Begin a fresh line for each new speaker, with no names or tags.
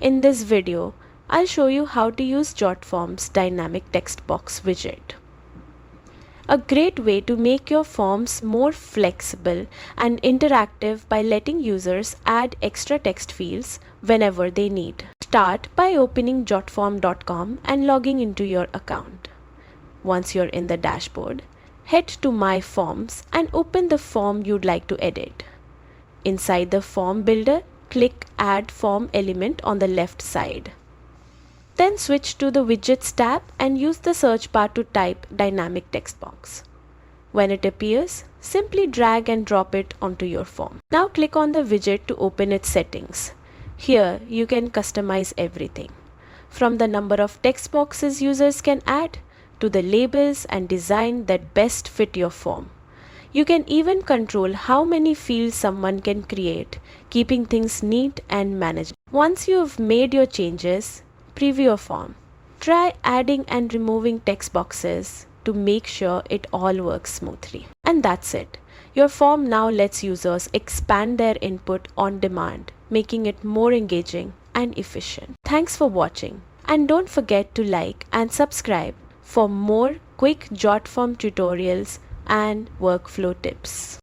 In this video, I'll show you how to use Jotform's Dynamic Textbox Widget. A great way to make your forms more flexible and interactive by letting users add extra text fields whenever they need. Start by opening jotform.com and logging into your account. Once you're in the dashboard, head to My Forms and open the form you'd like to edit. Inside the form builder, click Add Form Element on the left side. Then switch to the Widgets tab and use the search bar to type Dynamic Textbox. When it appears, simply drag and drop it onto your form. Now click on the widget to open its settings. Here you can customize everything, from the number of text boxes users can add to the labels and design that best fit your form. You can even control how many fields someone can create, keeping things neat and manageable. Once you've made your changes, preview your form. Try adding and removing text boxes to make sure it all works smoothly. And that's it. Your form now lets users expand their input on demand, making it more engaging and efficient. Thanks for watching, and don't forget to like and subscribe for more quick Jotform tutorials and workflow tips.